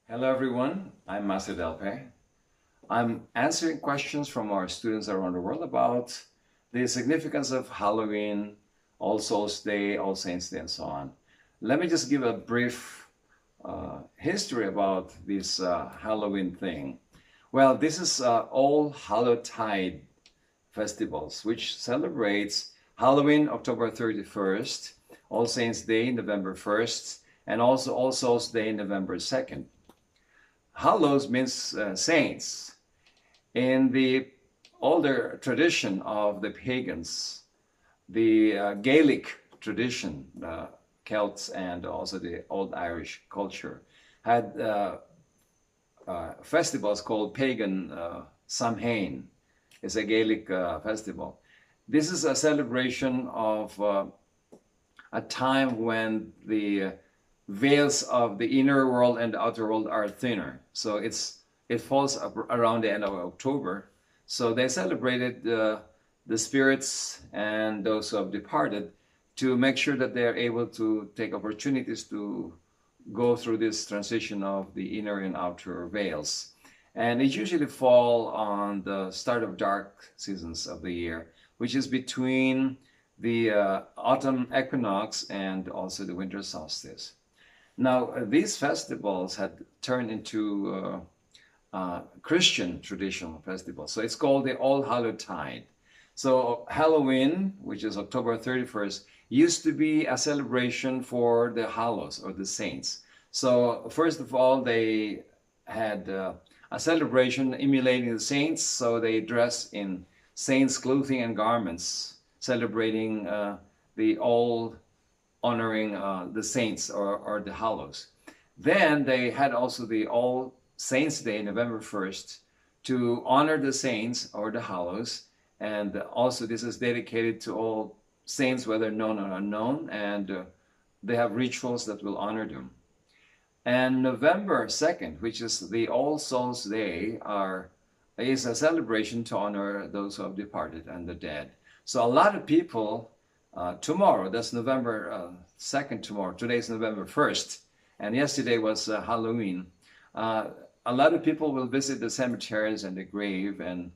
Hello everyone, I'm Master Delpe. I'm answering questions from our students around the world about the significance of Halloween, All Souls Day, All Saints Day, and so on. Let me just give a brief history about this Halloween thing. Well, this is Allhallowtide festivals, which celebrates Halloween, October 31st, All Saints Day, November 1st, and also All Souls Day, November 2nd. Hallows means saints. In the older tradition of the pagans, the Gaelic tradition, Celts and also the Old Irish culture, had festivals called pagan Samhain. It's a Gaelic festival. This is a celebration of a time when the veils of the inner world and the outer world are thinner. So it falls around the end of October. So they celebrated the spirits and those who have departed to make sure that they're able to take opportunities to go through this transition of the inner and outer veils. And it usually fall on the start of dark seasons of the year, which is between the autumn equinox and also the winter solstice. Now, these festivals had turned into Christian traditional festivals. So it's called the Allhallowtide. So Halloween, which is October 31st, used to be a celebration for the Hallows or the saints. So first of all, they had a celebration emulating the saints. So they dress in saints' clothing and garments, celebrating the old honoring the saints or the hallows. Then they had also the All Saints Day, November 1st, to honor the saints or the hallows. And also this is dedicated to all saints, whether known or unknown, and they have rituals that will honor them. And November 2nd, which is the All Souls Day, is a celebration to honor those who have departed and the dead. So a lot of people tomorrow, that's November 2nd tomorrow. Today is November 1st, and yesterday was Halloween. A lot of people will visit the cemeteries and the grave and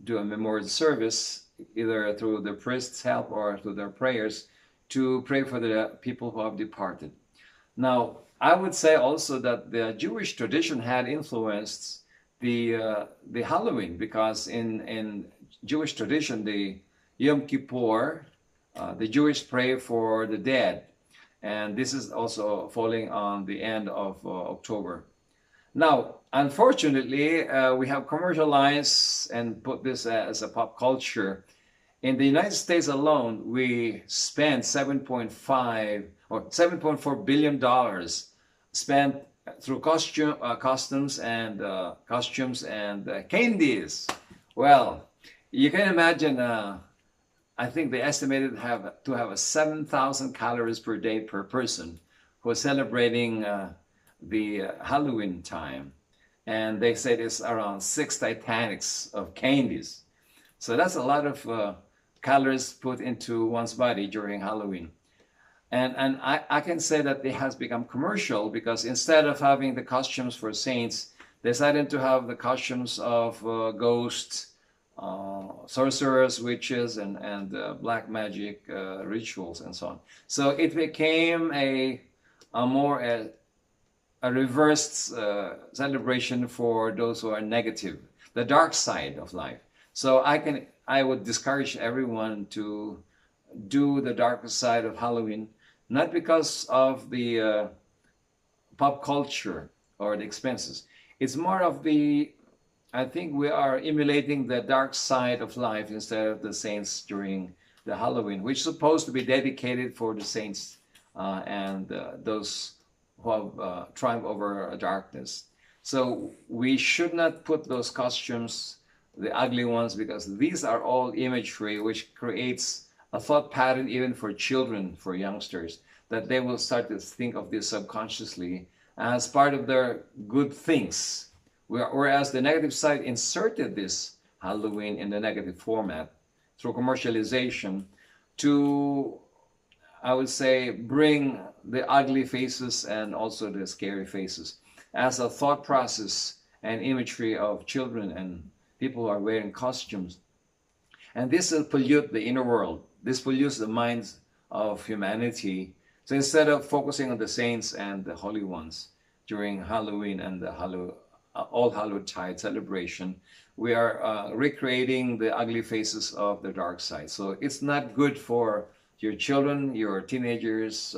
do a memorial service, either through the priest's help or through their prayers, to pray for the people who have departed. Now, I would say also that the Jewish tradition had influenced the Halloween, because in Jewish tradition, the Yom Kippur, the Jewish pray for the dead, and this is also falling on the end of October. Now, unfortunately, we have commercialized and put this as a pop culture. In the United States alone, we spent 7.5 or $7.4 billion spent through costumes and candies. Well, you can imagine. I think they estimated to have a 7,000 calories per day per person who is celebrating the Halloween time. And they say it's around 6 Titanics of candies. So that's a lot of calories put into one's body during Halloween. And I can say that it has become commercial, because instead of having the costumes for saints, they decided to have the costumes of ghosts, sorcerers, witches, and black magic rituals and so on. So it became a reversed celebration for those who are negative, the dark side of life. So I would discourage everyone to do the darker side of Halloween, not because of the pop culture or the expenses. It's more of I think we are emulating the dark side of life instead of the saints during the Halloween, which is supposed to be dedicated for the saints and those who have triumphed over darkness. So we should not put those costumes, the ugly ones, because these are all imagery which creates a thought pattern even for children, for youngsters, that they will start to think of this subconsciously as part of their good things. Whereas the negative side inserted this Halloween in the negative format through commercialization to, I would say, bring the ugly faces and also the scary faces. as a thought process and imagery of children and people who are wearing costumes. And this will pollute the inner world. This pollutes the minds of humanity. So instead of focusing on the saints and the holy ones during Halloween and the Allhallowtide celebration, we are recreating the ugly faces of the dark side. So it's not good for your children, your teenagers,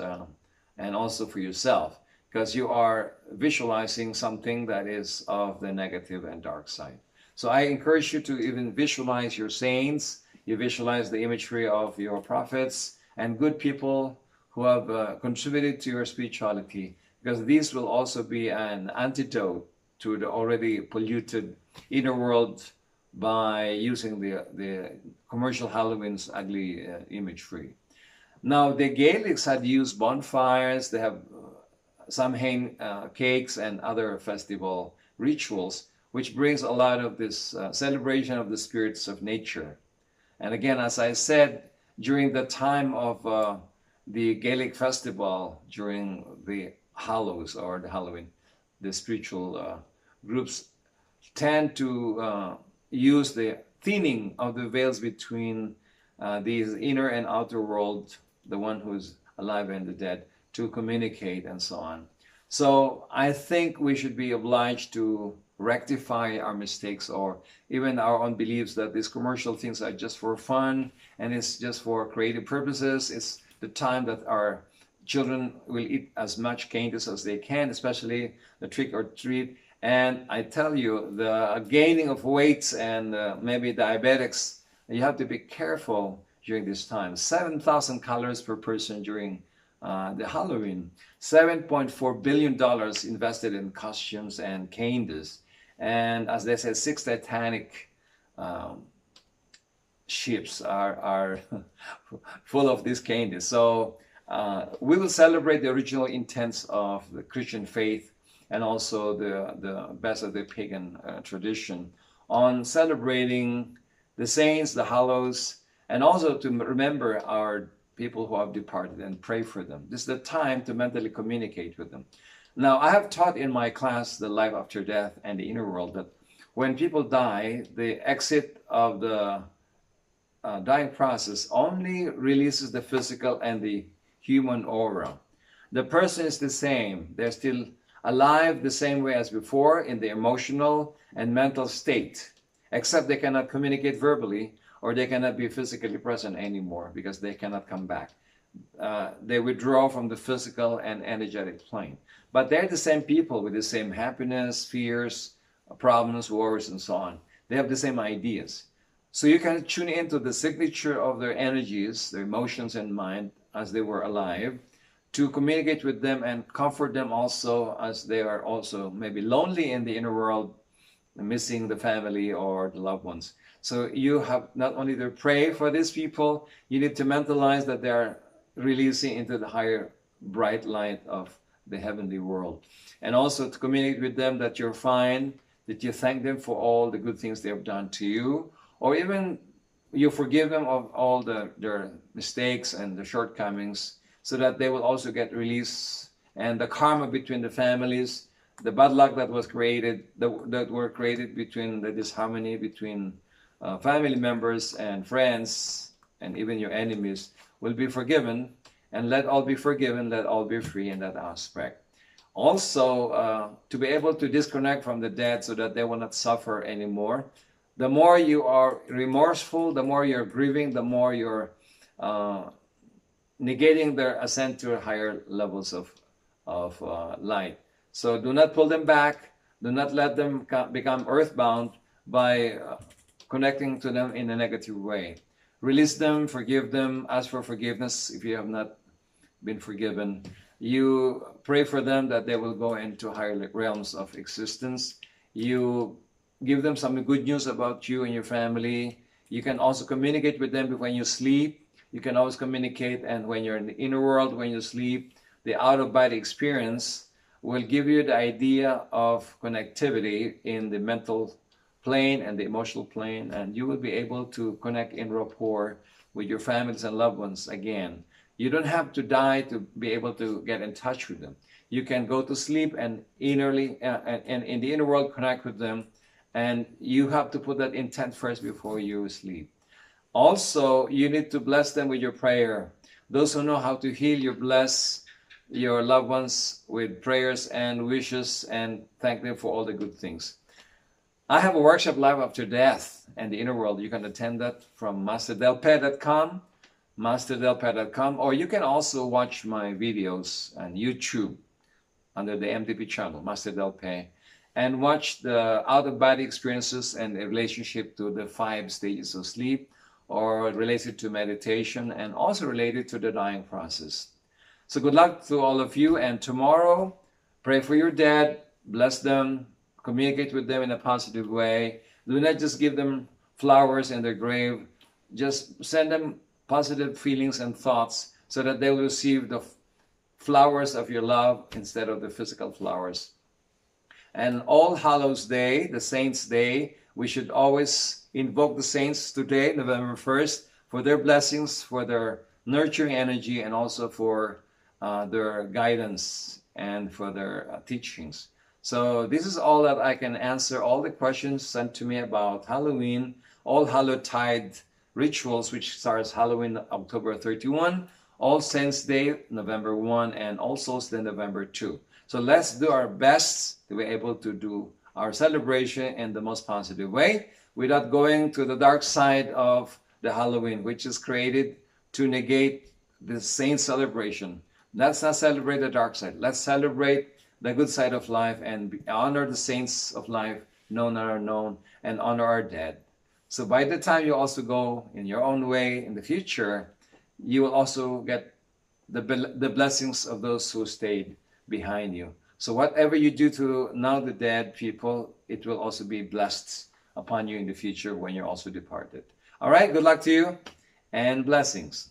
and also for yourself, because you are visualizing something that is of the negative and dark side. So I encourage you to even visualize your saints. You visualize the imagery of your prophets and good people who have contributed to your spirituality, because these will also be an antidote to the already polluted inner world by using the commercial Halloween's ugly imagery. Now, the Gaelics had used bonfires. They have Samhain cakes and other festival rituals, which brings a lot of this celebration of the spirits of nature. And again, as I said, during the time of the Gaelic festival, during the Hallows or the Halloween, the spiritual groups tend to use the thinning of the veils between these inner and outer world, the one who's alive and the dead, to communicate and so on. So I think we should be obliged to rectify our mistakes or even our own beliefs that these commercial things are just for fun and it's just for creative purposes. It's the time that our children will eat as much candies as they can, especially the trick or treat. And I tell you, the gaining of weight and maybe diabetics, you have to be careful during this time. 7,000 calories per person during the Halloween. $7.4 billion invested in costumes and candies. And as they said, 6 Titanic ships are full of these candies. So we will celebrate the original intents of the Christian faith and also the best of the pagan tradition on celebrating the saints, the hallows, and also to remember our people who have departed and pray for them. This is the time to mentally communicate with them. Now, I have taught in my class, The Life After Death and the Inner World, that when people die, the exit of the dying process only releases the physical and the human aura. The person is the same. They're still alive the same way as before in the emotional and mental state, except they cannot communicate verbally or they cannot be physically present anymore because they cannot come back. They withdraw from the physical and energetic plane. But they're the same people with the same happiness, fears, problems, worries, and so on. They have the same ideas. So you can tune into the signature of their energies, their emotions and mind as they were alive, to communicate with them and comfort them also as they are also maybe lonely in the inner world, missing the family or the loved ones. So you have not only to pray for these people, you need to mentalize that they are releasing into the higher bright light of the heavenly world. And also to communicate with them that you're fine, that you thank them for all the good things they have done to you, or even you forgive them of all their mistakes and the shortcomings, so that they will also get release. And the karma between the families, the bad luck that was created, that were created between the disharmony between family members and friends and even your enemies, will be forgiven. And let all be forgiven, let all be free in that aspect. Also, to be able to disconnect from the dead so that they will not suffer anymore. The more you are remorseful, the more you're grieving, the more you're negating their ascent to higher levels of light. So do not pull them back. Do not let them become earthbound by connecting to them in a negative way. Release them, forgive them, ask for forgiveness if you have not been forgiven. You pray for them that they will go into higher realms of existence. You give them some good news about you and your family. You can also communicate with them when you sleep. You can always communicate, and when you're in the inner world, when you sleep, the out-of-body experience will give you the idea of connectivity in the mental plane and the emotional plane, and you will be able to connect in rapport with your families and loved ones again. You don't have to die to be able to get in touch with them. You can go to sleep and innerly and in the inner world connect with them, and you have to put that intent first before you sleep. Also, you need to bless them with your prayer. Those who know how to heal, you bless your loved ones with prayers and wishes and thank them for all the good things. I have a workshop, Life After Death and the Inner World. You can attend that from masterdelpe.com, masterdelpe.com, or you can also watch my videos on YouTube under the MDP channel, Master Delpe, and watch the out-of-body experiences and the relationship to the 5 stages of sleep, or related to meditation, and also related to the dying process. So good luck to all of you, and tomorrow, pray for your dead, bless them, communicate with them in a positive way. Do not just give them flowers in their grave. Just send them positive feelings and thoughts so that they will receive the flowers of your love instead of the physical flowers. And All Hallows Day, the Saints' Day, we should always invoke the saints today, November 1st, for their blessings, for their nurturing energy, and also for their guidance and for their teachings. So this is all that I can answer all the questions sent to me about Halloween, Allhallowtide rituals, which starts Halloween October 31, All Saints Day November 1, and All Souls Day November 2. So let's do our best to be able to do our celebration in the most positive way without going to the dark side of the Halloween, which is created to negate the saint celebration. Let's not celebrate the dark side. Let's celebrate the good side of life and honor the saints of life, known and unknown, and honor our dead. So by the time you also go in your own way in the future, you will also get the blessings of those who stayed behind you. So whatever you do to now the dead people, it will also be blessed upon you in the future when you're also departed. All right, good luck to you and blessings.